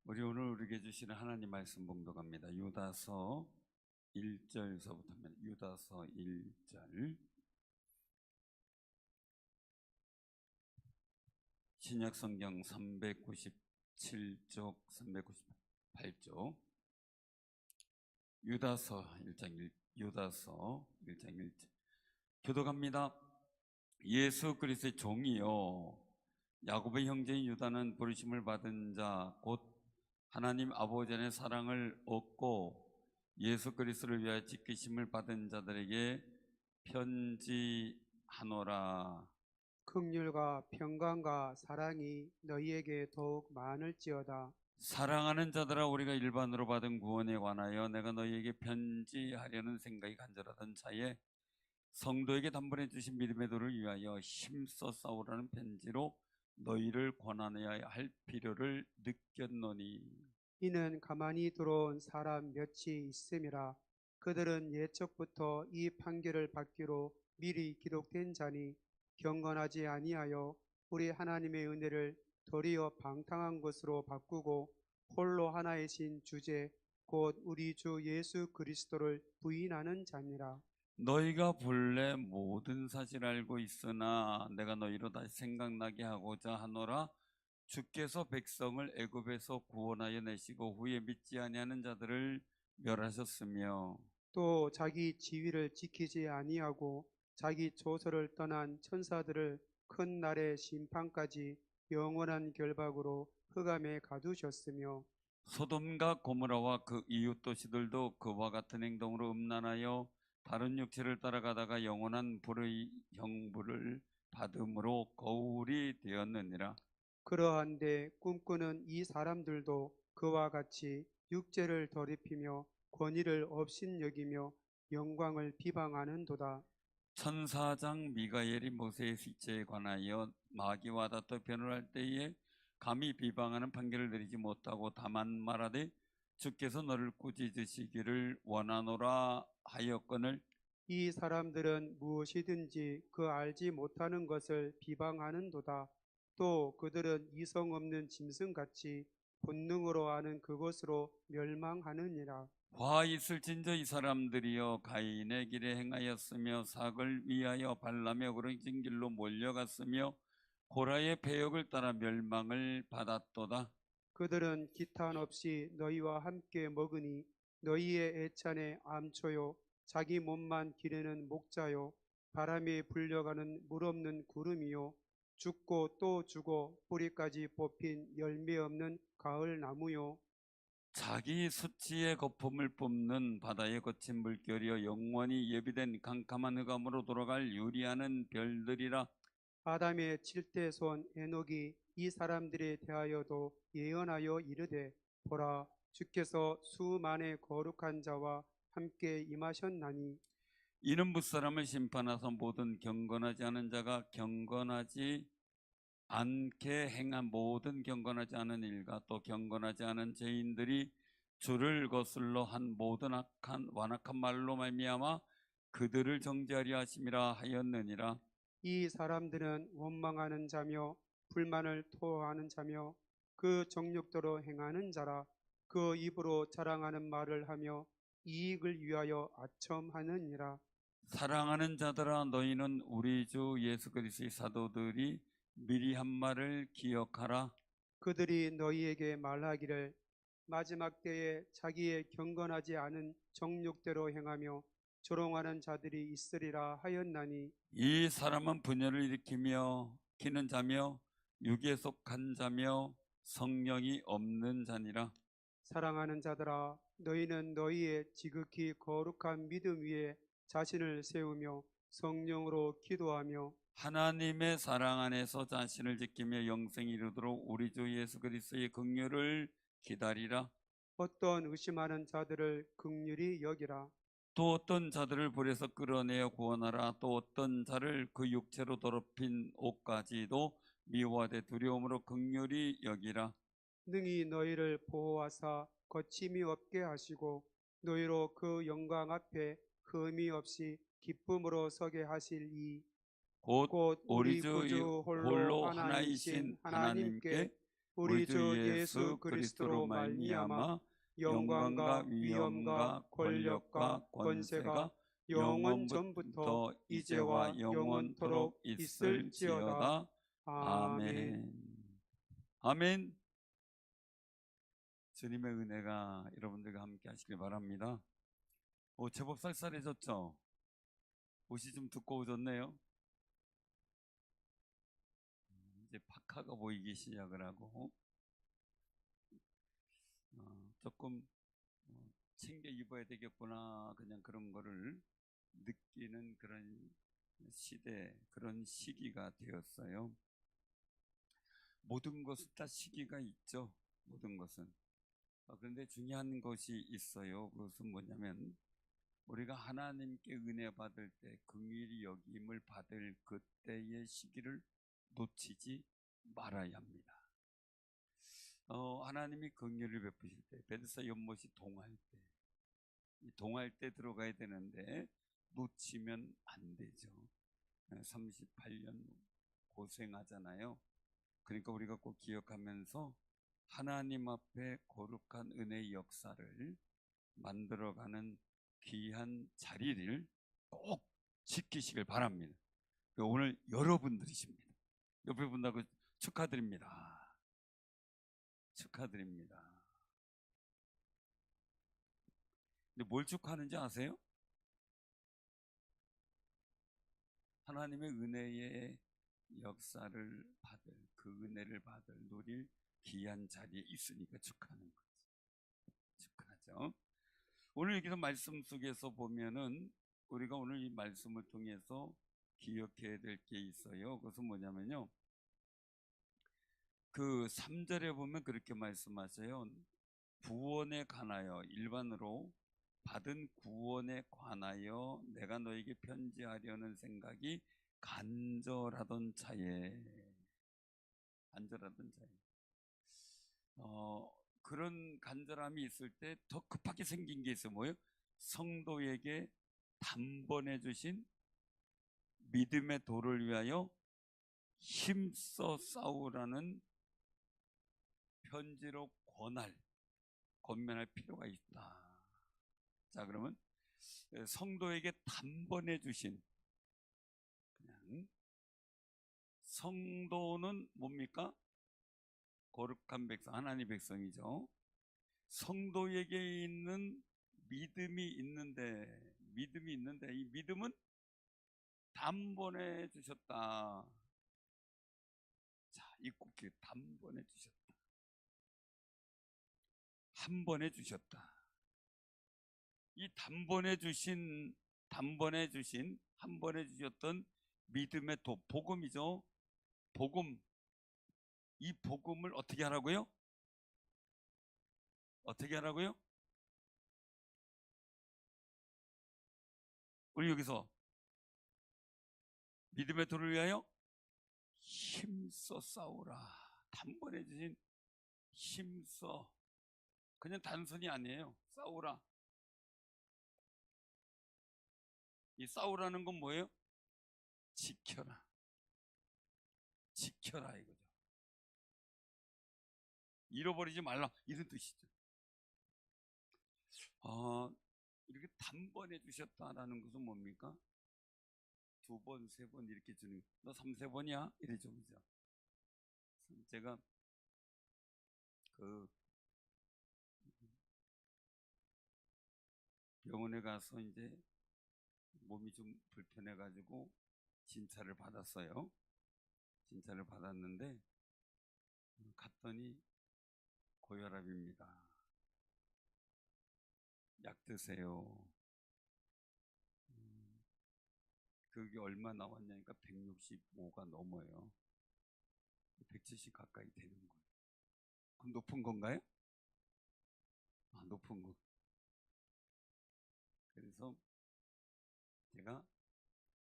우리 오늘 우리에게 주시는 하나님 말씀 봉독합니다. 유다서 1절서부터입니다. 유다서 1절. 신약 성경 397쪽, 398쪽. 유다서 1장 1절. 교독합니다. 예수 그리스도의 종이요 야곱의 형제인 유다는 부르심을 받은 자 곧 하나님 아버지 안에 사랑을 얻고 예수 그리스도를 위하여 지키심을 받은 자들에게 편지하노라. 긍휼과 평강과 사랑이 너희에게 더욱 많을지어다. 사랑하는 자들아, 우리가 일반으로 받은 구원에 관하여 내가 너희에게 편지하려는 생각이 간절하던 차에 성도에게 단번에 주신 믿음의 도를 위하여 힘써 싸우라는 편지로 너희를 권하여야 할 필요를 느꼈노니. 이는 가만히 들어온 사람 몇이 있음이라. 그들은 예적부터 이 판결을 받기로 미리 기록된 자니 경건하지 아니하여 우리 하나님의 은혜를 도리어 방탕한 것으로 바꾸고 홀로 하나이신 주제 곧 우리 주 예수 그리스도를 부인하는 자니라. 너희가 본래 모든 사실을 알고 있으나 내가 너희로 다시 생각나게 하고자 하노라. 주께서 백성을 애굽에서 구원하여 내시고 후에 믿지 아니하는 자들을 멸하셨으며 또 자기 지위를 지키지 아니하고 자기 조서를 떠난 천사들을 큰 날의 심판까지 영원한 결박으로 흑암에 가두셨으며 소돔과 고모라와 그 이웃 도시들도 그와 같은 행동으로 음란하여 다른 육체를 따라가다가 영원한 불의 형벌을 받음으로 거울이 되었느니라. 그러한데 꿈꾸는 이 사람들도 그와 같이 육체를 더럽히며 권위를 업신여기며 영광을 비방하는도다. 천사장 미가엘이 모세의 시체에 관하여 마귀와 다투어 변호할 때에 감히 비방하는 판결을 내리지 못하고 다만 말하되 주께서 너를 꾸짖으시기를 원하노라 하였거늘 이 사람들은 무엇이든지 그 알지 못하는 것을 비방하는도다. 또 그들은 이성 없는 짐승같이 본능으로 아는 그것으로 멸망하느니라. 화 있을진저 이 사람들이여 가인의 길에 행하였으며 삭을 위하여 발람의 오르진 길로 몰려갔으며 고라의 배역을 따라 멸망을 받았도다. 그들은 기탄 없이 너희와 함께 먹으니 너희의 애찬의 암초요 자기 몸만 기르는 목자요 바람에 불려가는 물 없는 구름이요 죽고 또 죽어 뿌리까지 뽑힌 열매 없는 가을 나무요. 자기 수치의 거품을 뿜는 바다의 거친 물결이여 영원히 예비된 캄캄한 흑암으로 돌아갈 유리하는 별들이라. 아담의 칠대손 에녹이 이 사람들에 대하여도 예언하여 이르되 보라 주께서 수만의 거룩한 자와 함께 임하셨나니 이는 무사람을 심판하사 모든 경건하지 않은 자가 경건하지 않게 행한 모든 경건하지 않은 일과 또 경건하지 않은 죄인들이 주를 거슬러 한 모든 완악한 말로 말미암아 그들을 정죄하려 하심이라 하였느니라. 이 사람들은 원망하는 자며 불만을 토하는 자며 그 정욕대로 행하는 자라. 그 입으로 자랑하는 말을 하며 이익을 위하여 아첨하느니라. 사랑하는 자들아, 너희는 우리 주 예수 그리스도의 사도들이 미리 한 말을 기억하라. 그들이 너희에게 말하기를 마지막 때에 자기의 경건하지 않은 정욕대로 행하며 조롱하는 자들이 있으리라 하였나니 이 사람은 분열을 일으키며 키는 자며 육에 속한 자며 성령이 없는 자니라. 사랑하는 자들아 너희는 너희의 지극히 거룩한 믿음 위에 자신을 세우며 성령으로 기도하며 하나님의 사랑 안에서 자신을 지키며 영생에 이르도록 우리 주 예수 그리스도의 긍휼을 기다리라. 어떤 의심하는 자들을 긍휼히 여기라. 또 어떤 자들을 불에서 끌어내어 구원하라. 또 어떤 자를 그 육체로 더럽힌 옷까지도 미워하되 두려움으로 긍휼히 여기라. 능히 너희를 보호하사 거침이 없게 하시고 너희로 그 영광 앞에 흠이 없이 기쁨으로 서게 하실 이 곧 곧 우리 우리 주 구주 홀로 홀로 하나이신 하나이신 하나님께 하나님께 우리 주 예수 그리스도로 말미암아 영광과 위엄과 권력과 권세가 영원 전부터 이제와 영원토록 있을지어다. 아멘. 아멘. 주님의 은혜가 여러분들과 함께 하시길 바랍니다. 제법 쌀쌀해졌죠? 옷이 좀 두꺼워졌네요. 이제 파카가 보이기 시작을 하고 조금 챙겨 입어야 되겠구나, 그냥 그런 거를 느끼는 그런 시대, 그런 시기가 되었어요. 모든 것은 다 시기가 있죠. 모든 것은. 그런데 중요한 것이 있어요. 그것은 뭐냐면 우리가 하나님께 은혜 받을 때, 긍휼히 여김을 받을 그때의 시기를 놓치지 말아야 합니다. 하나님이 긍휼을 베푸실 때, 베드사 연못이 동할 때, 이 동할 때 들어가야 되는데 놓치면 안 되죠. 38년 고생하잖아요. 그러니까 우리가 꼭 기억하면서 하나님 앞에 거룩한 은혜의 역사를 만들어가는 귀한 자리를 꼭 지키시길 바랍니다. 오늘 여러분들이십니다. 옆에 분들하고 축하드립니다. 축하드립니다. 근데 뭘 축하하는지 아세요? 하나님의 은혜의 역사를 받을, 그 은혜를 받을, 누릴 귀한 자리에 있으니까 축하하는 거지. 축하하죠. 오늘 여기서 말씀 속에서 보면은 우리가 오늘 이 말씀을 통해서 기억해야 될 게 있어요. 그것은 뭐냐면요, 그 3절에 보면 그렇게 말씀하세요. 구원에 관하여, 일반으로 받은 구원에 관하여 내가 너에게 편지하려는 생각이 간절하던 차에, 간절하던 차에, 그런 간절함이 있을 때 더 급하게 생긴 게 있어요. 뭐예요? 성도에게 단번에 주신 믿음의 도를 위하여 힘써 싸우라는 편지로 권면할 필요가 있다. 자, 그러면 성도에게 단번에 주신, 그냥 성도는 뭡니까? 거룩한 백성, 하나님 백성이죠. 성도에게 있는 믿음이 있는데 이 믿음은 단번에 주셨다. 자, 이 꼭지 단번에 주셨다. 한 번에 주셨다. 이 단번에 주셨던 믿음의 도, 복음이죠. 복음. 이 복음을 어떻게 하라고요? 어떻게 하라고요? 우리 여기서 믿음의 도를 위하여 힘써 싸우라. 단번에 주신 힘써. 그냥 단순히 아니에요. 싸우라. 이 싸우라는 건 뭐예요? 지켜라. 지켜라 이거죠. 잃어버리지 말라 이런 뜻이죠. 이렇게 단번에 주셨다라는 것은 뭡니까? 2번, 3번 이렇게 주는, 너 3, 4번이야? 이래죠. 그죠? 제가 그 병원에 가서 이제 몸이 좀 불편해가지고 진찰을 받았어요. 진찰을 받았는데 갔더니 고혈압입니다. 약 드세요. 그게 얼마 나왔냐니까 165가 넘어요. 170 가까이 되는 거예요. 그럼 높은 건가요? 높은 거. 그래서 제가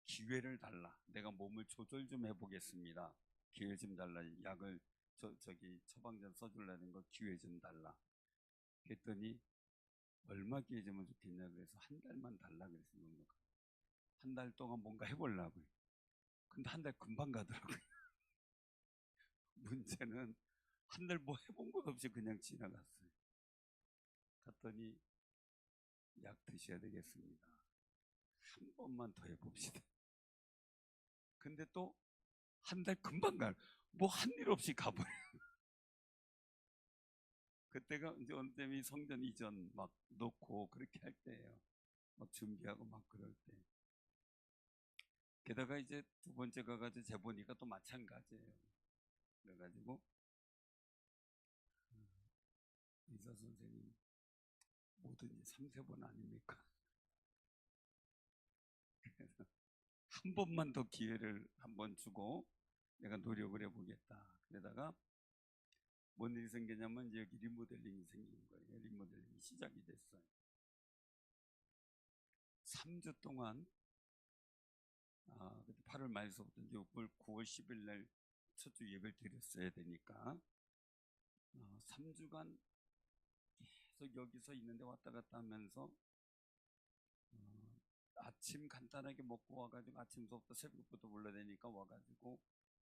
기회를 달라. 내가 몸을 조절 좀 해보겠습니다. 기회 좀 달라. 약을 저기 처방전 써주려는 거 기회 좀 달라. 그랬더니 얼마 기회 주면 좋겠냐 그래서 한 달만 달라 그랬어요. 한 달 동안 뭔가 해보려고요. 근데 한 달 금방 가더라고요. 문제는 한 달 뭐 해본 것 없이 그냥 지나갔어요. 갔더니 약 드셔야 되겠습니다. 한 번만 더 해봅시다. 근데 또 한 달 금방 가요. 뭐 한 일 없이 가버려요. 그때가 이제 언제미 성전 이전 막 놓고 그렇게 할 때예요. 막 준비하고 막 그럴 때. 게다가 이제 두 번째 가가지고 재보니까 또 마찬가지예요. 그래가지고 의사 선생님 뭐든지 3세번 아닙니까? 그래서 한 번만 더 기회를 한번 주고 내가 노력을 해보겠다. 그러다가 뭔 일이 생기냐면 이제 여기 리모델링이 생긴 거예요. 리모델링이 시작이 됐어요. 3주 동안 그때 8월 말서부터 6월 9월 10일 날 첫 주 예배를 드렸어야 되니까 3주간 계속 여기서 있는데 왔다 갔다 하면서 아침 간단하게 먹고 와가지고 아침 수업도 새벽부터 올라야 되니까 와가지고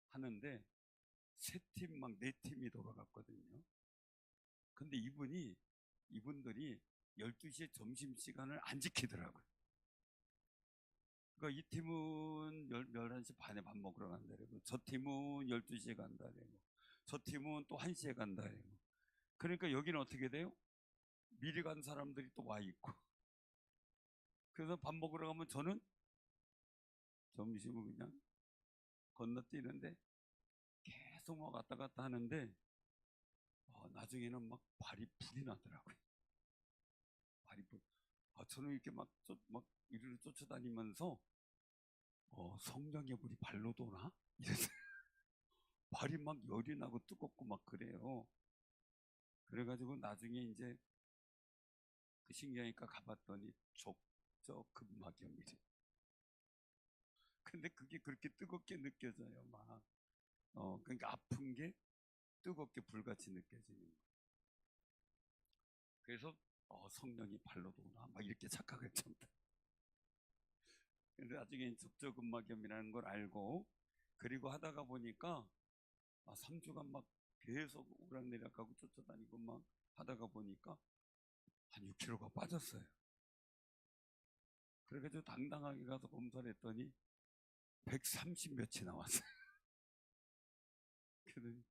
하는데 세 팀 막 네 팀이 돌아갔거든요. 근데 이분들이 12시에 점심시간을 안 지키더라고요. 그러니까 이 팀은 11시 반에 밥 먹으러 간다 그러고 저 팀은 12시에 간다 그러고 저 팀은 또 1시에 간다 그러고 그러니까 여기는 어떻게 돼요? 미리 간 사람들이 또 와 있고 그래서 밥 먹으러 가면 저는 점심을 그냥 건너뛰는데 계속 막 왔다 갔다 하는데 나중에는 막 발이 불이 나더라고요. 발이 불. 저는 이렇게 막 이리로 쫓아다니면서 성령의 불이 발로 도나? 이래서 발이 막 열이 나고 뜨겁고 막 그래요. 그래가지고 나중에 이제 그 신경외과 가봤더니 족저근막염이래. 근데 그게 그렇게 뜨겁게 느껴져요. 막 그러니까 아픈 게 뜨겁게 불같이 느껴지는 거예요. 그래서 성령이 발로 도나? 막 이렇게 착각을 쳤다. 근데 나중에 족저근막염이라는 걸 알고 그리고 하다가 보니까 3주간 막 계속 오락내락하고 쫓아다니고 막 하다가 보니까 한 6kg가 빠졌어요. 그래가지고 당당하게 가서 검사를 했더니 130 몇이 나왔어요. 그러더니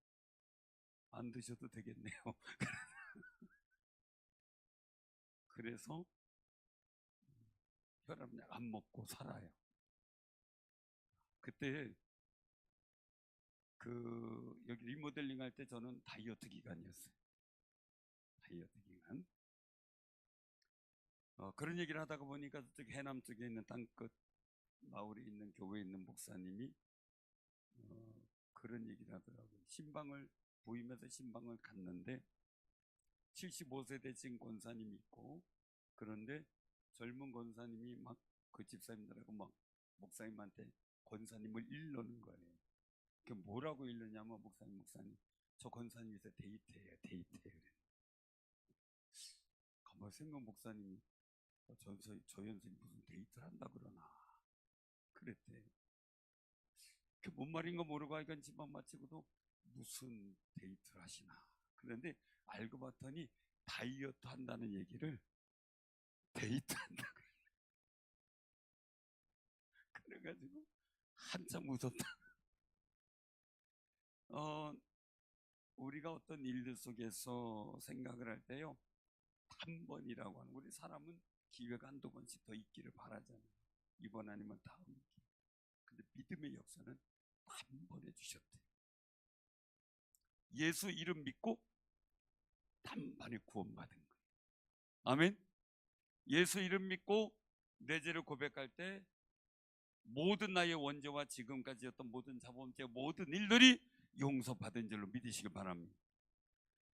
안 드셔도 되겠네요. 그래서 혈압약 안 먹고 살아요. 그때 여기 리모델링 할 때 저는 다이어트 기간이었어요. 다이어트 기간. 그런 얘기를 하다가 보니까 저쪽 해남 쪽에 있는 땅끝 마을에 있는 교회에 있는 목사님이 그런 얘기를 하더라고요. 신방을 부임해서 신방을 갔는데 75세 되신 권사님이 있고 그런데 젊은 권사님이 막 그 집사님들하고 막 목사님한테 권사님을 일러는 거예요. 그 뭐라고 일러냐면 목사님 저 권사님에서 데이트해요. 그래. 가만 생각 목사님이 저 연생이 무슨 데이트를 한다 그러나 그랬대. 그 뭔 말인가 모르고 하니까 집안 마치고도 무슨 데이트를 하시나. 그런데 알고 봤더니 다이어트 한다는 얘기를 데이트 한다고. 그래가지고 한참 웃었다. 우리가 어떤 일들 속에서 생각을 할 때요. 단번이라고 하는 우리 사람은 기회가 한두 번씩 더 있기를 바라잖아요. 이번 아니면 다음 기회. 근데 믿음의 역사는 단번에 주셨대요. 예수 이름 믿고 단번에 구원받은 거예요. 아멘. 예수 이름 믿고 내 죄를 고백할 때 모든 나의 원죄와 지금까지였던 모든 자범죄 모든 일들이 용서받은 줄로 믿으시길 바랍니다.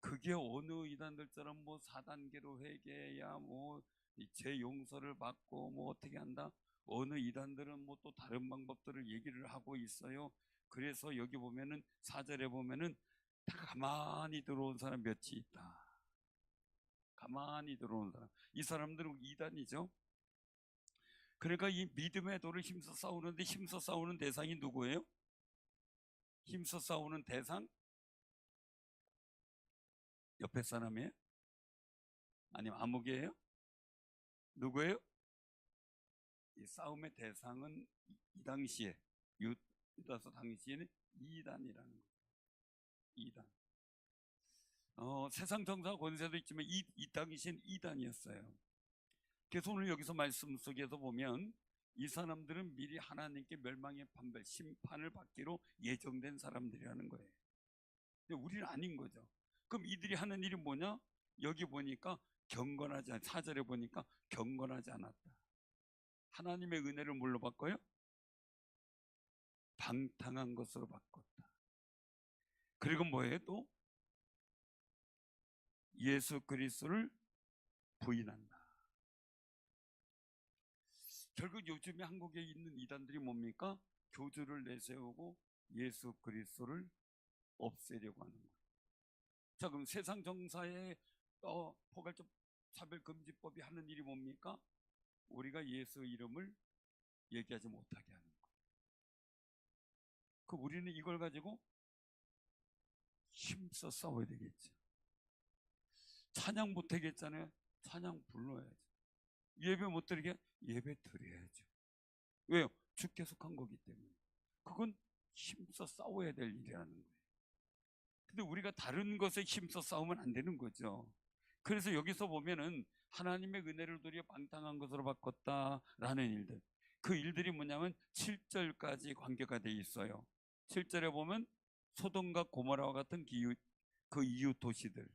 그게 어느 이단들처럼 뭐 4단계로 회개해야 뭐 죄 용서를 받고 뭐 어떻게 한다. 어느 이단들은 뭐 또 다른 방법들을 얘기를 하고 있어요. 그래서 여기 보면은 4절에 보면은 다 가만히 들어온 사람 몇이 있다. 가만히 들어온 사람. 이 사람들은 이단이죠. 그러니까 이 믿음의 도를 힘써 싸우는데 힘써 싸우는 대상이 누구예요? 힘써 싸우는 대상? 옆에 사람이에요? 아니면 아무개예요? 누구예요? 이 싸움의 대상은 이 당시에 유다서 당시에는 이단이라는 거죠. 이단. 세상 정사 권세도 있지만 이 당시엔 이단이었어요. 그래서 오늘 여기서 말씀 속에서 보면 이 사람들은 미리 하나님께 멸망의 판별, 심판을 받기로 예정된 사람들이라는 거예요. 근데 우리는 아닌 거죠. 그럼 이들이 하는 일이 뭐냐? 여기 보니까 경건하지 않, 4절에 보니까 경건하지 않았다. 하나님의 은혜를 뭘로 바꿔요? 방탕한 것으로 바꿨다. 그리고 뭐예요? 또 예수 그리스도를 부인한다. 결국 요즘에 한국에 있는 이단들이 뭡니까? 교주를 내세우고 예수 그리스도를 없애려고 하는 거예요. 자, 그럼 세상 정사의 포괄적 차별금지법이 하는 일이 뭡니까? 우리가 예수 이름을 얘기하지 못하게 하는 거예요. 그럼 우리는 이걸 가지고 힘써 싸워야 되겠죠. 찬양 못하겠잖아요. 찬양 불러야죠. 예배 못 드리게 예배 드려야죠. 왜요? 주께 속한 거기 때문에. 그건 힘써 싸워야 될 일이라는 거예요. 근데 우리가 다른 것에 힘써 싸우면 안 되는 거죠. 그래서 여기서 보면은 하나님의 은혜를 도리어 방탕한 것으로 바꿨다라는 일들, 그 일들이 뭐냐면 7절까지 관계가 돼 있어요. 7절에 보면 소돔과 고모라와 같은 그 이웃 도시들,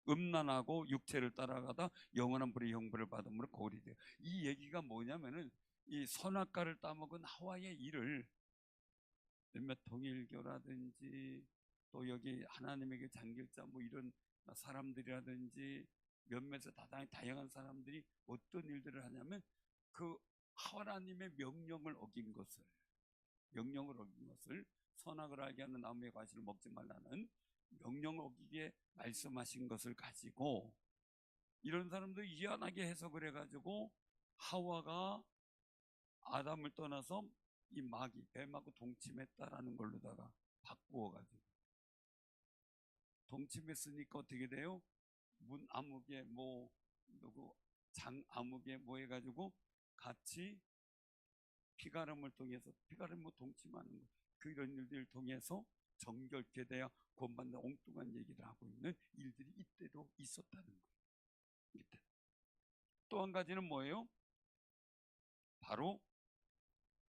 음란하고 육체를 따라가다 영원한 불의 형벌을 받음으로 거울이 돼요. 이 얘기가 뭐냐면은 이 선악과를 따먹은 하와의 일을 몇몇 통일교라든지 또 여기 하나님에게 잠길자 뭐 이런 사람들이라든지 몇몇의 다양한 사람들이 어떤 일들을 하냐면 그 하나님의 명령을 어긴 것을 선악을 알게 하는 나무의 과실을 먹지 말라는 명령을 어기게 말씀하신 것을 가지고 이런 사람들 희한하게 해석을 해가지고 하와가 아담을 떠나서 이 마귀 뱀하고 동침했다라는 걸로다가 바꾸어가지고 동침했으니까 어떻게 돼요? 문 아무개 뭐 누구 장 아무개 뭐 해가지고 같이 피가름을 통해서 피가름 뭐 동침하는 거 그런 일들을 통해서 정결케 돼야 구원받는 엉뚱한 얘기를 하고 있는 일들이 이때도 있었다는 거예요. 이때 또 한 가지는 뭐예요? 바로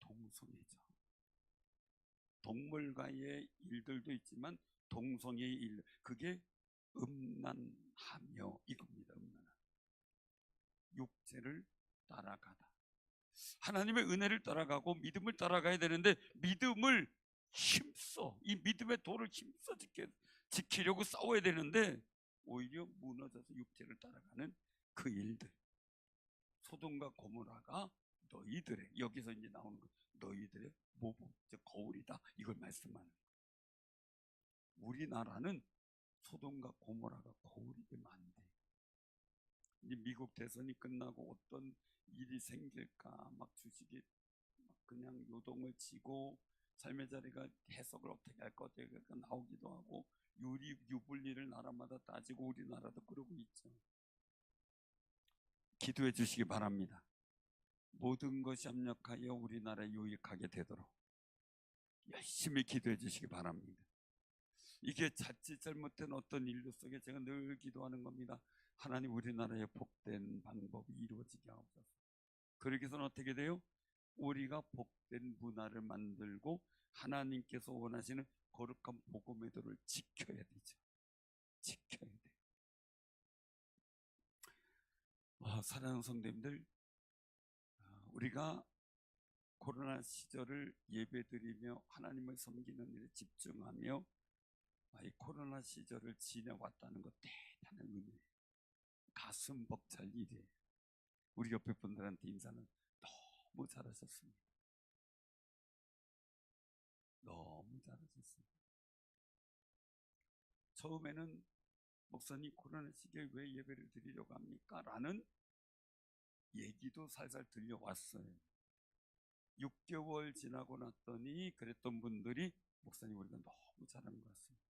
동성애죠. 동물과의 일들도 있지만 동성애의 일, 그게 음란하며 이겁니다. 음란하며 육체를 따라가다. 하나님의 은혜를 따라가고 믿음을 따라가야 되는데 믿음을 힘써 이 믿음의 도를 힘써 지키려고 싸워야 되는데 오히려 무너져서 육체를 따라가는 그 일들. 소돔과 고모라가 너희들의, 여기서 이제 나오는 거, 너희들의 모범, 즉 거울이다, 이걸 말씀하는 거예요. 우리나라는 소돔과 고모라가 거울이 되면 안 돼. 이제 미국 대선이 끝나고 어떤 일이 생길까 막 주식이 막 그냥 요동을 치고 삶의 자리가 해석을 어떻게 할 것 같아가 나오기도 하고 유불리를 나라마다 따지고 우리나라도 그러고 있죠. 기도해 주시기 바랍니다. 모든 것이 합력하여 우리나라에 유익하게 되도록 열심히 기도해 주시기 바랍니다. 이게 자칫 잘못된 어떤 일들 속에 제가 늘 기도하는 겁니다. 하나님 우리나라의 복된 방법이 이루어지게 하옵소서. 그러기 위해서는 어떻게 돼요? 우리가 복된 문화를 만들고 하나님께서 원하시는 거룩한 복음의 도를 지켜야 되죠. 지켜야 돼요. 사랑하는 성도님들, 우리가 코로나 시절을 예배드리며 하나님을 섬기는 일에 집중하며 이 코로나 시절을 지내왔다는 것 대단한 은혜예요. 가슴 벅찰 일이에요. 우리 옆에 분들한테 인사는 너무 잘하셨습니다. 너무 잘하셨습니다. 처음에는 목사님 코로나 시기에 왜 예배를 드리려고 합니까? 라는 얘기도 살살 들려왔어요. 6개월 지나고 났더니 그랬던 분들이 목사님 우리가 너무 잘하는 것 같습니다.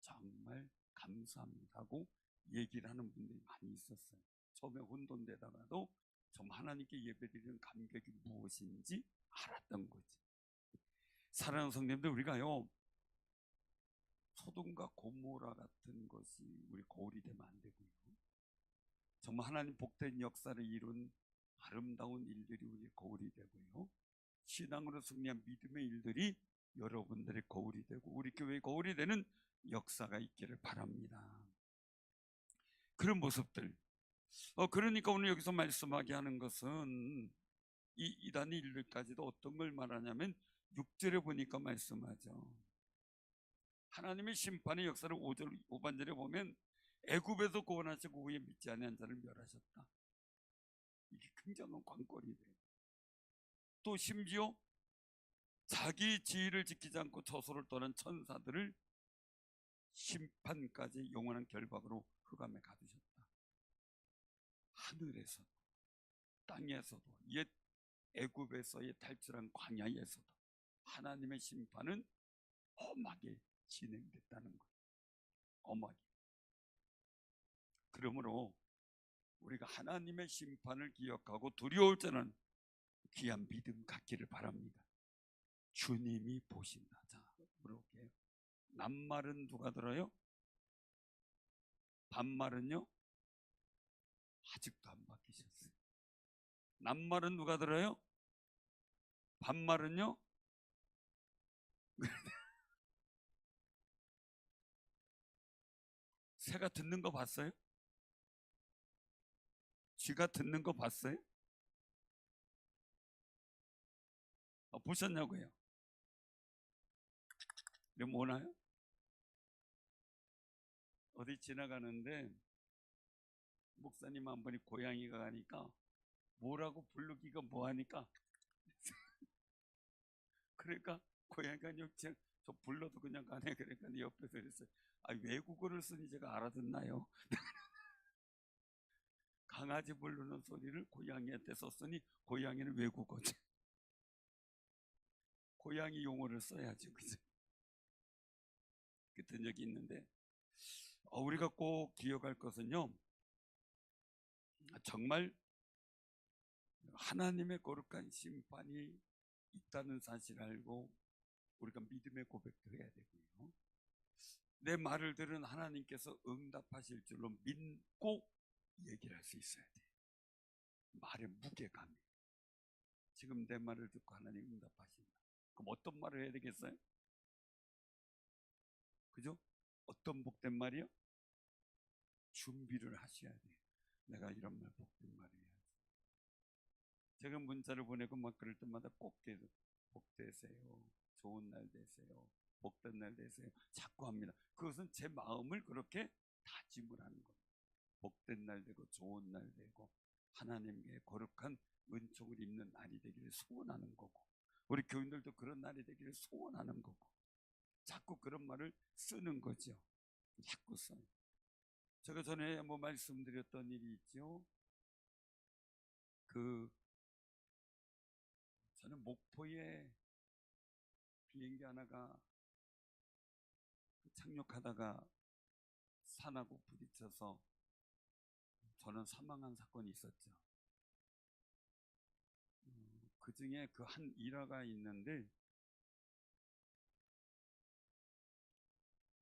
정말 감사합니다 하고 얘기를 하는 분들이 많이 있었어요. 처음에 혼돈되다가도 좀 하나님께 예배드리는 감격이 무엇인지 알았던 거지. 사랑하는 성도님들, 우리가요 소돔과 고모라 같은 것이 우리 거울이 되면 안 되고요. 정말 하나님 복된 역사를 이룬 아름다운 일들이 우리 거울이 되고요. 신앙으로 승리한 믿음의 일들이 여러분들의 거울이 되고 우리 교회의 거울이 되는 역사가 있기를 바랍니다. 그런 모습들. 그러니까 오늘 여기서 말씀하게 하는 것은 이 이단의 일들까지도 어떤 걸 말하냐면 6절에 보니까 말씀하죠. 하나님의 심판의 역사를 5절 5반절에 보면 애굽에서 구원하시고 후에 믿지 아니한 자를 멸하셨다. 이게 굉장한 관건이래요. 또 심지어 자기 지위를 지키지 않고 저소를 떠난 천사들을 심판까지 영원한 결박으로 흑암에 가두셨다. 하늘에서도 땅에서도 옛 애굽에서의 탈출한 광야에서도 하나님의 심판은 엄하게 진행됐다는 거예요. 엄하게. 그러므로 우리가 하나님의 심판을 기억하고 두려울 때는 귀한 믿음 갖기를 바랍니다. 주님이 보신다. 자, 물어볼게요. 낱말은 누가 들어요? 반말은요? 아직도 안 바뀌셨어요. 낱말은 누가 들어요? 반말은요? 새가 듣는 거 봤어요? 쥐가 듣는 거 봤어요? 보셨냐고요? 이거 뭐나요? 어디 지나가는데 목사님 한 분이 고양이가 가니까 뭐라고 부르기가 뭐하니까 그러니까 고양이가 저 불러도 그냥 가네. 그러니까 옆에서 그랬어요. 외국어를 쓰니 제가 알아듣나요? 강아지 부르는 소리를 고양이한테 썼으니 고양이는 외국어지. 고양이 용어를 써야지, 그죠? 그랬던 적이 있는데 우리가 꼭 기억할 것은요, 정말 하나님의 거룩한 심판이 있다는 사실을 알고 우리가 믿음의 고백도 해야 되고요. 내 말을 들은 하나님께서 응답하실 줄로 믿고 얘기를 할 수 있어야 돼. 말의 무게감이. 지금 내 말을 듣고 하나님 응답하신다. 그럼 어떤 말을 해야 되겠어요? 그죠? 어떤 복된 말이요? 준비를 하셔야 돼요. 내가 이런 말 복된 말 해야지. 제가 문자를 보내고 막 그럴 때마다 꼭 계속 복되세요. 좋은 날 되세요. 복된 날 되세요. 자꾸 합니다. 그것은 제 마음을 그렇게 다짐을 하는 거예요. 복된 날 되고 좋은 날 되고 하나님의 거룩한 은총을 입는 날이 되기를 소원하는 거고 우리 교인들도 그런 날이 되기를 소원하는 거고 자꾸 그런 말을 쓰는 거죠. 자꾸 써요. 제가 전에 한번 말씀드렸던 일이 있죠. 저는 목포에 비행기 하나가 착륙하다가 산하고 부딪혀서 저는 사망한 사건이 있었죠. 그 중에 그 한 일화가 있는데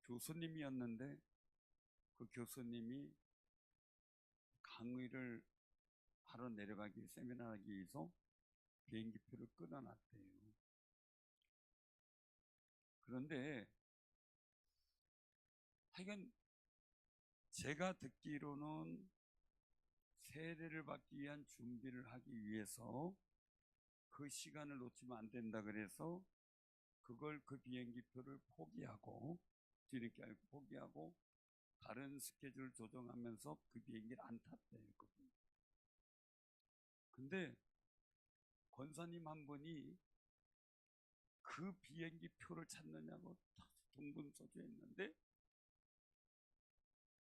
교수님이었는데 그 교수님이 강의를 하러 내려가기 세미나하기 위해서 비행기표를 끊어놨대요. 그런데 하여간 제가 듣기로는 세례를 받기 위한 준비를 하기 위해서 그 시간을 놓치면 안 된다 그래서 그 비행기표를 포기하고 뒤늦게 알고 포기하고 다른 스케줄 조정하면서 그 비행기를 안 탔대요. 그분. 근데 권사님 한 분이 그 비행기 표를 찾느냐고 동분서주했는데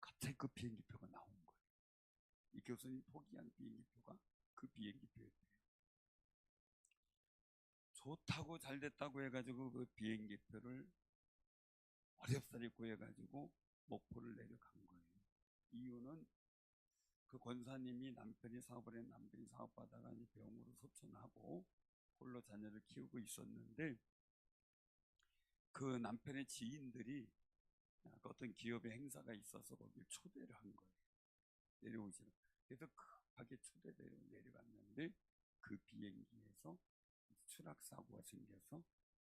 갑자기 그 비행기 표가 나온 거예요. 이 교수님 포기한 비행기 표가 그 비행기 표였대요. 좋다고 잘 됐다고 해가지고 그 비행기 표를 어렵사리 구해가지고 목포를 내려간 거예요. 이유는 그 권사님이 남편이 사업을 했는데 남편이 사업하다가 이제 병으로 소천하고 홀로 자녀를 키우고 있었는데 그 남편의 지인들이 어떤 기업의 행사가 있어서 거기 초대를 한 거예요. 내려오시라. 그래서 급하게 초대되어 내려갔는데 그 비행기에서 추락 사고가 생겨서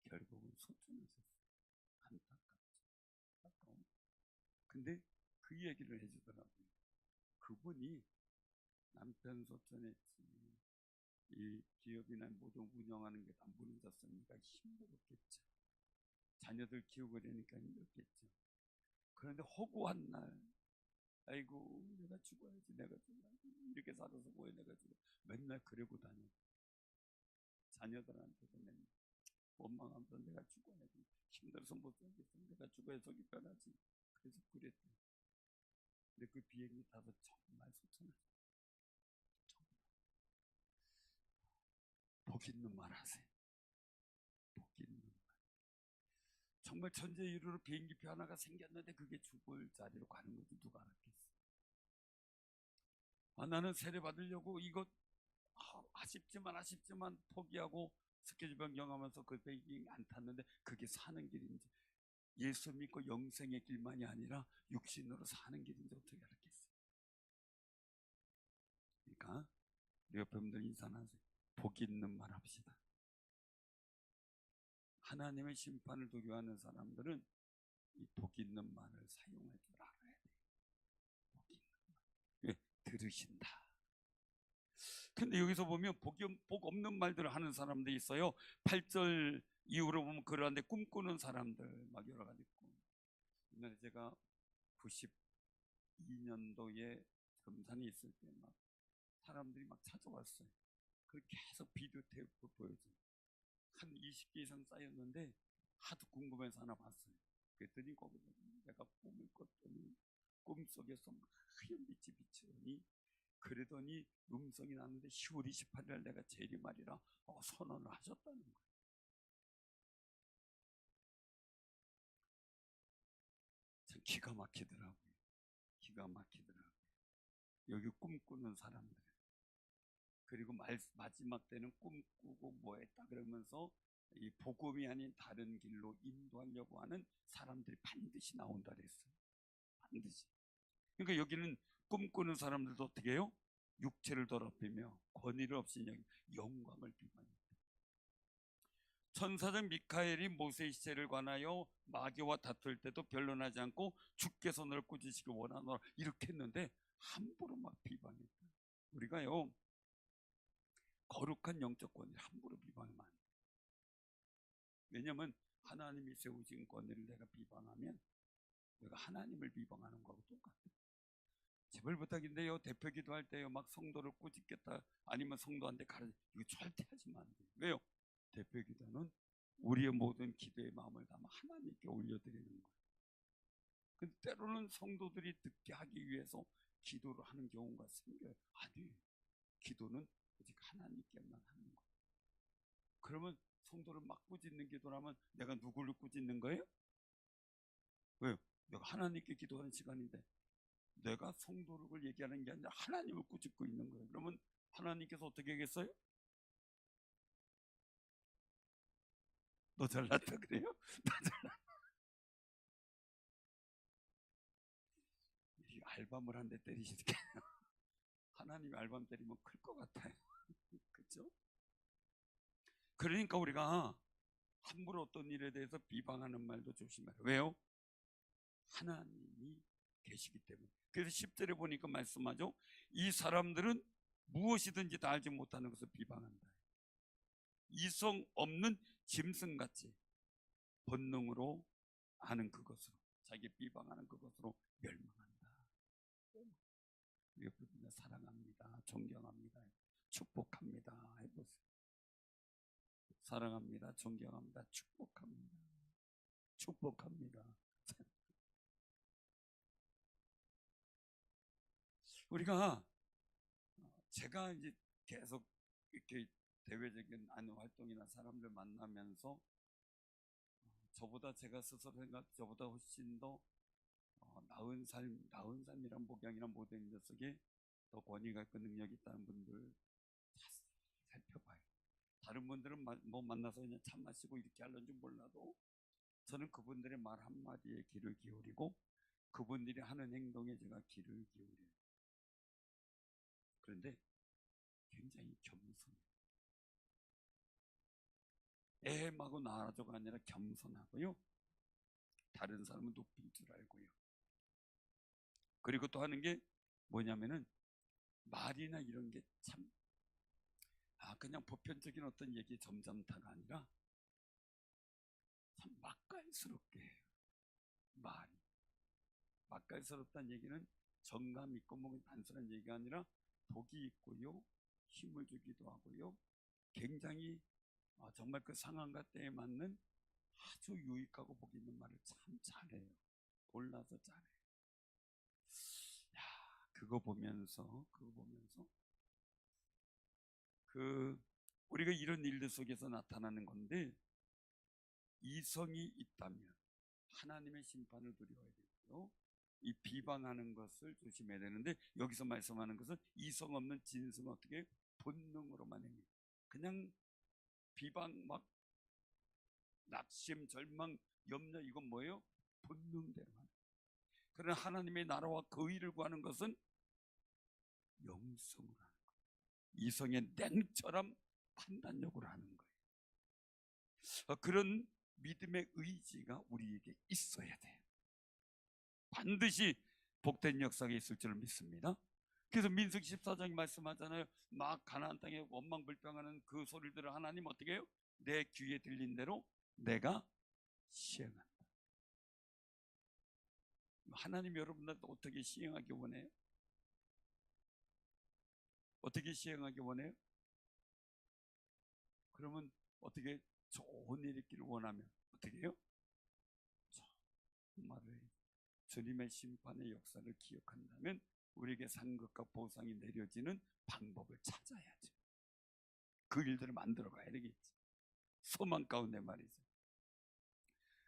결국은 소천하셨어요. 안타깝죠. 안타까워. 근데 그 얘기를 해주더라고요. 그분이 남편 소천했지, 이 기업이나 모든 운영하는 게 다 무너졌으니까 힘들었겠죠. 자녀들 키우고 그러니까 힘들었겠죠. 그런데 허구한 날, 아이고 내가 죽어야지, 내가 죽어야지, 이렇게 살아서 뭐해, 내가 죽어, 맨날 그러고 다녀. 자녀들한테도 맨날 원망하면서 내가 죽어야지, 힘들어서 못 살겠어, 내가 죽어야 속이 편하지. 그래서 그랬대. 근데 그 비행기 타서 정말 소천하죠. 정말 복 있는 말 하세요. 복 있는 말. 정말 천재이루로 비행기표 하나가 생겼는데 그게 죽을 자리로 가는 거지 누가 알았겠어. 나는 세례 받으려고 이거 아쉽지만 포기하고 스케줄 변경하면서 그 비행기 안 탔는데 그게 사는 길인지, 예수 믿고 영생의 길만이 아니라 육신으로 사는 길인지 어떻게 알았겠어요. 그러니까 우리 옆에 분들 인사하세요. 복 있는 말 합시다. 하나님의 심판을 두려워하는 사람들은 이 복 있는 말을 사용할 줄 알아야 돼요. 복 있는 말. 왜? 들으신다. 근데 여기서 보면 복 없는 말들을 하는 사람들이 있어요. 8절 이후로 보면 그러한데 꿈꾸는 사람들 막 여러 가지 꿈. 옛날에 제가 92년도에 금산에 있을 때 막 사람들이 막 찾아왔어요. 그걸 계속 비디오 테이프 보여줘요. 한 20개 이상 쌓였는데 하도 궁금해서 하나 봤어요. 그랬더니 거기서 내가 꿈을 꿨더니 꿈속에서 막 하얀 빛이 비치더니, 그러더니 음성이 났는데 10월 28일 내가 재림하리라 선언을 하셨다는 거예요. 참 기가 막히더라고요. 기가 막히더라고요. 여기 꿈꾸는 사람들, 그리고 마지막 때는 꿈꾸고 뭐 했다 그러면서 이 복음이 아닌 다른 길로 인도하려고 하는 사람들이 반드시 나온다 그랬어요. 반드시. 그러니까 여기는 꿈꾸는 사람들도 어떻게 해요? 육체를 더럽히며 권위를 없이 여기 영광을 비방합니다. 천사장 미카엘이 모세의 시체를 관하여 마귀와 다툴 때도 변론하지 않고 주께서 너를 꾸짖으시기 원하노라 이렇게 했는데 함부로 막 비방했다. 우리가요 거룩한 영적 권위를 함부로 비방하면 안 돼요. 왜냐하면 하나님이 세우신 권위를 내가 비방하면 내가 하나님을 비방하는 거하고 똑같아요. 제발 부탁인데요, 대표 기도할 때요 막 성도를 꾸짖겠다 아니면 성도한테 가르쳐, 이거 절대 하시면 안 돼요. 왜요? 대표 기도는 우리의 모든 기도의 마음을 담아 하나님께 올려드리는 거예요. 근데 때로는 성도들이 듣게 하기 위해서 기도를 하는 경우가 생겨요. 아니에요. 기도는 오직 하나님께만 하는 거예요. 그러면 성도를 막 꾸짖는 기도라면 내가 누구를 꾸짖는 거예요? 왜요? 내가 하나님께 기도하는 시간인데 내가 성도를 얘기하는 게 아니라 하나님을 꾸짖고 있는 거예요. 그러면 하나님께서 어떻게 하겠어요? 너 잘났다 그래요? 너 잘났다. 알밤을 한 대 때리시게 하나님이 알밤 때리면 클 것 같아요. 그렇죠? 그러니까 우리가 함부로 어떤 일에 대해서 비방하는 말도 조심해요. 왜요? 하나님이 계시기 때문에. 그래서 10절에 보니까 말씀하죠. 이 사람들은 무엇이든지 다 알지 못하는 것을 비방한다. 이성 없는 짐승같이 본능으로 아는 그것으로, 자기 비방하는 그것으로 멸망한다. 우리가 사랑합니다, 존경합니다, 축복합니다 해보세요. 사랑합니다, 존경합니다, 축복합니다, 축복합니다. 우리가 제가 이제 계속 이렇게 대외적인 안의 활동이나 사람들 만나면서 저보다 제가 스스로 생각 저보다 훨씬 더 나은 삶이란 목양이란 모든 것 속에 더 권위가 있고 능력이 있다는 분들 살펴봐요. 다른 분들은 뭐 만나서 그냥 차 마시고 이렇게 하려는지 몰라도 저는 그분들의 말 한마디에 귀를 기울이고 그분들이 하는 행동에 제가 귀를 기울여요. 그런데 굉장히 겸손해요. 애마고 나아져가 아니라 겸손하고요. 다른 사람은 높일 줄 알고요. 그리고 또 하는 게 뭐냐면은 말이나 이런 게 참 그냥 보편적인 어떤 얘기 점잖다가 아니라 참 맛깔스럽게 해요. 말이 맛깔스럽다는 얘기는 정감 있고 뭐 단순한 얘기가 아니라 독이 있고요, 힘을 주기도 하고요, 굉장히 정말 그 상황과 때에 맞는 아주 유익하고 복 있는 말을 참 잘해요. 골라서 잘해요. 그거 보면서 우리가 이런 일들 속에서 나타나는 건데, 이성이 있다면 하나님의 심판을 두려워야 되고요, 이 비방하는 것을 조심해야 되는데, 여기서 말씀하는 것은 이성 없는 진승은 어떻게 본능으로만 행해요. 그냥 비방, 막 낙심, 절망, 염려, 이건 뭐예요? 본능대로 하는. 그러나 하나님의 나라와 그 의를 구하는 것은 영성으로 하는 거예요. 이성의 냉철한 판단력으로 하는 거예요. 그런 믿음의 의지가 우리에게 있어야 돼요. 반드시 복된 역사가 있을 줄 믿습니다. 그래서 민수기 14장이 말씀하잖아요. 막 가나안 땅에 원망불평하는 그 소리들을 하나님 어떻게 해요? 내 귀에 들린 대로 내가 시행한다. 하나님 여러분들도 어떻게 시행하기 원해요? 어떻게 시행하기 원해요? 그러면 어떻게 좋은 일이 있기를 원하면 어떻게 해요? 정말로 주님의 심판의 역사를 기억한다면 우리에게 상급과 보상이 내려지는 방법을 찾아야죠. 그 일들을 만들어 가야 되겠지. 소망 가운데 말이죠.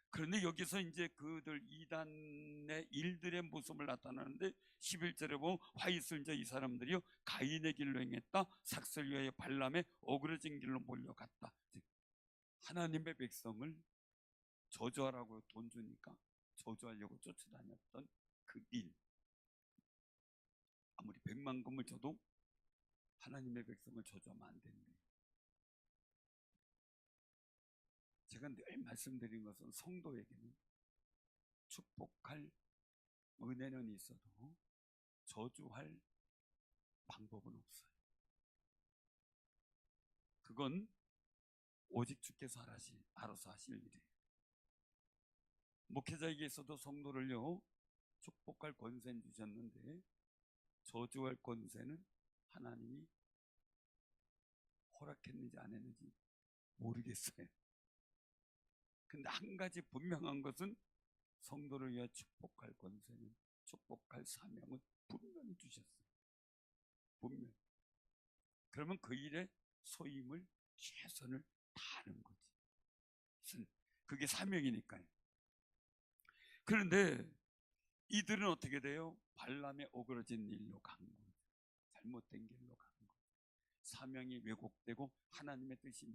그런데 여기서 이제 그들 이단의 일들의 모습을 나타나는데 11절에 보면 화이슬자 이 사람들이요 가인의 길로 행했다. 삭슬 위하여 발람의 어그러진 길로 몰려갔다. 하나님의 백성을 저주하라고 돈 주니까 저주하려고 쫓아다녔던 그 일. 아무리 100만 금을 줘도 하나님의 백성을 저주하면 안 된대요. 제가 늘 말씀드린 것은 성도에게는 축복할 은혜는 있어도 저주할 방법은 없어요. 그건 오직 주께서 알아서 하실 일이에요. 목회자에게 있어도 성도를요 축복할 권세는 주셨는데 저주할 권세는 하나님이 허락했는지 안 했는지 모르겠어요. 근데 한 가지 분명한 것은 성도를 위해 축복할 권세는, 축복할 사명은 분명히 주셨어요. 분명히. 그러면 그 일에 소임을 최선을 다하는 거지. 그게 사명이니까요. 그런데 이들은 어떻게 돼요? 발람의 오그러진 일로 간 거예요. 잘못된 길로 간 거예요. 사명이 왜곡되고 하나님의 뜻이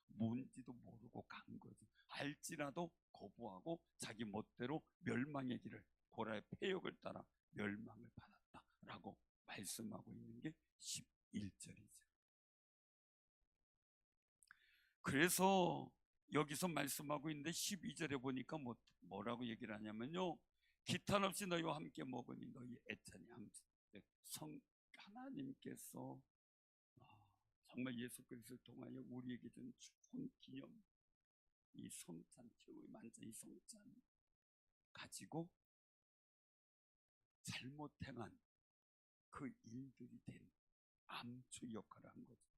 뭔지도 모르고 간 거죠. 알지라도 거부하고 자기 멋대로 멸망의 길을, 고라의 폐역을 따라 멸망을 받았다라고 말씀하고 있는 게 11절이죠. 그래서 여기서 말씀하고 있는데 12절에 보니까 뭐라고 얘기를 하냐면요, 기탄 없이 너희와 함께 먹으니 너희 애찬이 하나님께서 정말 예수 그리스도를 통하여 우리에게 준 좋은 기념, 이 성찬, 최고의 만찬, 이 성찬 가지고 잘못 행한 그 일들이 된 암초 역할을 한 거죠.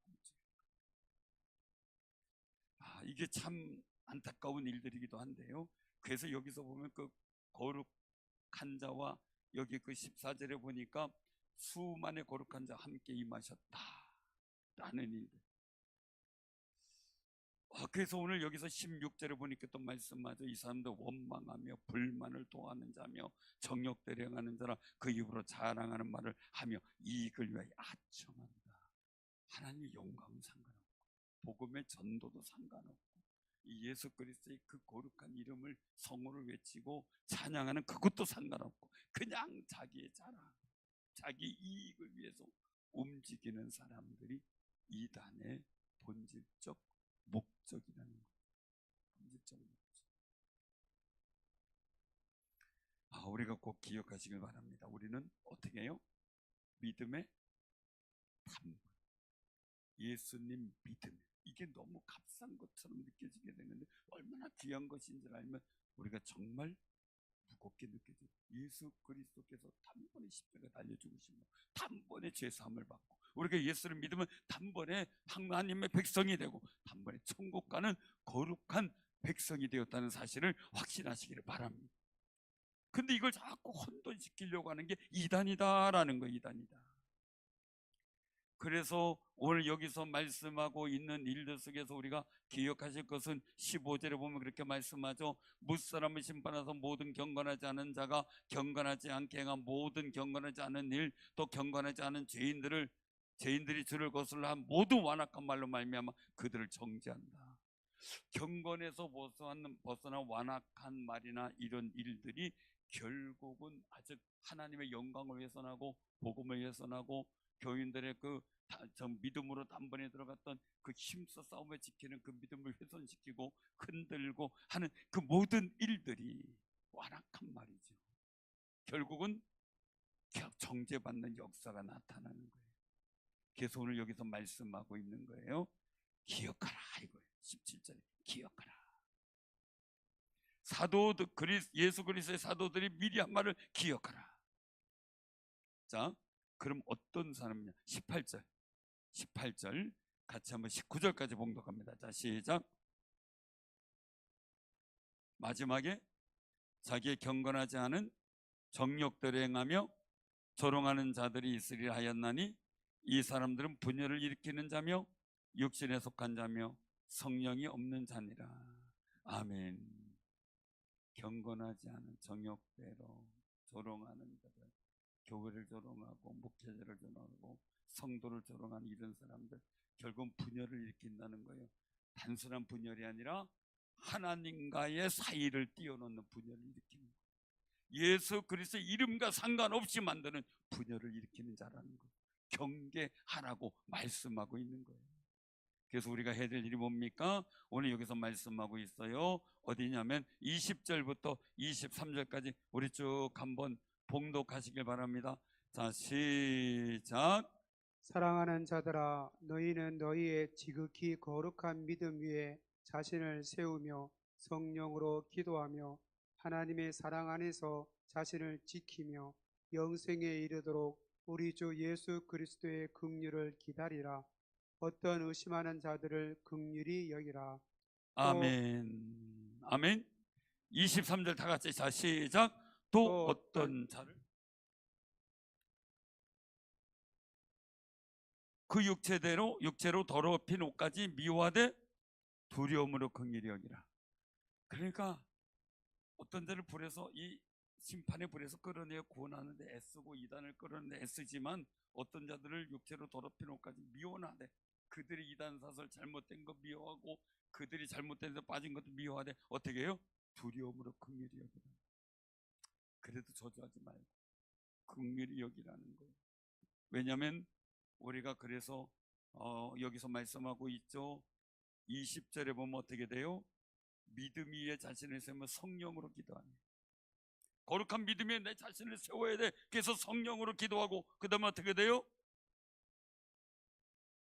이게 참 안타까운 일들이기도 한데요. 그래서 여기서 보면 그 거룩한 자와 여기 그 14절에 보니까 수만의 거룩한 자 함께 임하셨다 라는 일들. 그래서 오늘 여기서 16절에 보니까 또 말씀하죠. 이 사람도 원망하며 불만을 토하는 자며 정욕되려 행하는 자라 그 입으로 자랑하는 말을 하며 이익을 위하여 아첨한다. 하나님의 영광은 상관없고 복음의 전도도 상관없고 이 예수 그리스도의 그 거룩한 이름을 성호를 외치고 찬양하는 그것도 상관없고 그냥 자기의 자랑, 자기 이익을 위해서 움직이는 사람들이 이단의 본질적 목적이라는 거예요. 본질적 목적. 우리가 꼭 기억하시길 바랍니다. 우리는 어떻게 해요? 믿음의 담보. 예수님 믿음. 이게 너무 값싼 것처럼 느껴지게 되는데 얼마나 귀한 것인 줄 알면 우리가 정말 무겁게 느껴져요. 예수 그리스도께서 단번에 십자가 달려 죽으시고 단번에 죄 사함을 받고 우리가 예수를 믿으면 단번에 하나님의 백성이 되고 단번에 천국 가는 거룩한 백성이 되었다는 사실을 확신하시기를 바랍니다. 근데 이걸 자꾸 혼돈시키려고 하는 게 이단이다라는 거예요. 이단이다. 그래서 오늘 여기서 말씀하고 있는 일들 속에서 우리가 기억하실 것은 15절에 보면 그렇게 말씀하죠. 무사람을 심판하서 모든 경건하지 않은 자가 경건하지 않게 행한 모든 경건하지 않은 일 또 경건하지 않은 죄인들이 주를 거슬러 모든 완악한 말로 말미암아 그들을 정죄한다. 경건에서 벗어난 완악한 말이나 이런 일들이 결국은 아직 하나님의 영광을 훼손하고 복음을 훼손하고 교인들의 믿음으로 단번에 들어갔던 그 힘써 싸움에 지키는 그 믿음을 훼손시키고 흔들고 하는 그 모든 일들이 완악한 말이죠. 결국은 정죄받는 역사가 나타나는 거예요. 그래서 오늘 여기서 말씀하고 있는 거예요. 기억하라 이거예요. 17절에 기억하라. 사도들, 예수 그리스도의 사도들이 미리 한 말을 기억하라. 자, 그럼 어떤 사람이냐? 18절 같이 한번 19절까지 봉독합니다. 자, 시작. 마지막에 자기의 경건하지 않은 정욕대로 행하며 조롱하는 자들이 있으리라 하였나니 이 사람들은 분열을 일으키는 자며 육신에 속한 자며 성령이 없는 자니라. 아멘. 경건하지 않은 정욕대로 조롱하는 자들, 교회를 조롱하고 목회자를 조롱하고 성도를 조롱하는 이런 사람들 결국 분열을 일으킨다는 거예요. 단순한 분열이 아니라 하나님과의 사이를 띄워놓는 분열을 일으키는 거예요. 예수 그리스도의 이름과 상관없이 만드는 분열을 일으키는 자라는 거예요. 경계하라고 말씀하고 있는 거예요. 그래서 우리가 해야 될 일이 뭡니까? 오늘 여기서 말씀하고 있어요. 어디냐면 20절부터 23절까지 우리 쭉 한번 봉독하시길 바랍니다. 자, 시작. 사랑하는 자들아, 너희는 너희의 지극히 거룩한 믿음 위에 자신을 세우며 성령으로 기도하며 하나님의 사랑 안에서 자신을 지키며 영생에 이르도록 우리 주 예수 그리스도의 긍휼을 기다리라. 어떤 의심하는 자들을 긍휼히 여기라. 아멘. 아멘. 23절 다 같이. 자, 시작. 또 어떤 자를 그 육체로 더럽힌 옷까지 미워하되 두려움으로 긍휼히 여기라. 그러니까 어떤 자를 불에서 이 심판의 불에서 끌어내어 구원하는데 애쓰고 이단을 끌어내어 애쓰지만 어떤 자들을 육체로 더럽힌 옷까지 미워하되 그들이 이단 사설 잘못된 거 미워하고 그들이 잘못된 데 빠진 것도 미워하되 어떻게 해요? 두려움으로 긍휼히 여기라. 그래도 저주하지 말고 긍휼히 여기라는 거예요. 왜냐하면 우리가 그래서 여기서 말씀하고 있죠. 20절에 보면 어떻게 돼요? 믿음 위에 자신을 세우면 성령으로 기도하네. 거룩한 믿음 위에 내 자신을 세워야 돼. 그래서 성령으로 기도하고 그 다음에 어떻게 돼요?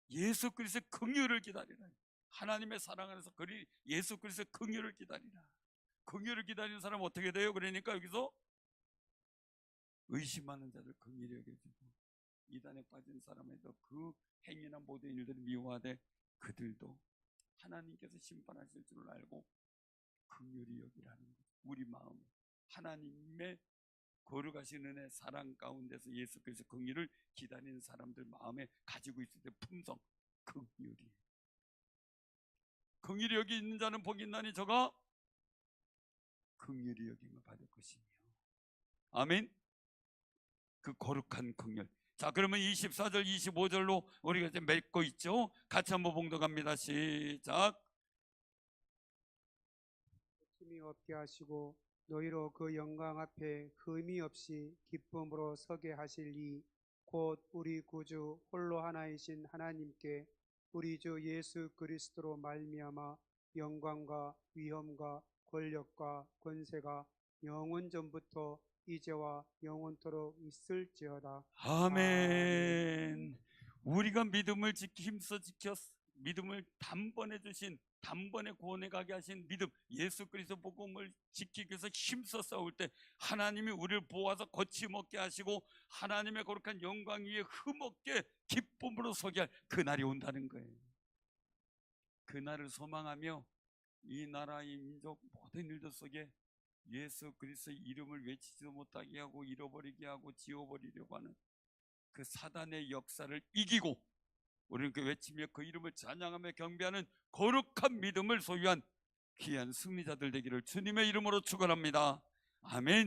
예수 그리스도의 긍휼을 기다리라. 하나님의 사랑 안에서 예수 그리스도의 긍휼을 기다리라. 긍휼을 기다리는 사람은 어떻게 돼요? 그러니까 여기서 의심하는 자를 긍휼히 여겨주고 이단에 빠진 사람에도 그 행위나 모든 일들을 미워하되 그들도 하나님께서 심판하실 줄 알고 긍휼히 여기라는 거죠. 우리 마음에 하나님의 거룩하신 은혜 사랑 가운데서 예수 그리스도 긍휼을 기다리는 사람들 마음에 가지고 있을 때 품성 긍휼이 긍휼히 여기 있는 자는 복이 있나니 저가 긍휼히 여김을 받을 것이며. 아멘. 그 거룩한 긍휼. 자, 그러면 24절 25절로 우리가 이제 맺고 있죠. 같이 한번 봉독합니다. 시작. 힘이 없게 하시고 너희로 그 영광 앞에 흠이 없이 기쁨으로 서게 하시리. 곧 우리 구주 홀로 하나이신 하나님께 우리 주 예수 그리스도로 말미암아 영광과 위엄과 권력과 권세가 영원 전부터 이제와 영원토록 있을지어다. 아멘. 우리가 믿음을 힘써 지켜 믿음을 단번에 주신, 단번에 구원에 가게 하신 믿음, 예수 그리스도 복음을 지키기 위해서 힘써 싸울 때 하나님이 우리를 보아서 거침없게 하시고 하나님의 거룩한 영광 위에 흠없게 기쁨으로 서게 할 그날이 온다는 거예요. 그날을 소망하며 이 나라, 이 민족 모든 일들 속에 예수 그리스도의 이름을 외치지도 못하게 하고 잃어버리게 하고 지워버리려고 하는 그 사단의 역사를 이기고 우리는 그 외치며 그 이름을 찬양하며 경배하는 거룩한 믿음을 소유한 귀한 승리자들 되기를 주님의 이름으로 축원합니다. 아멘.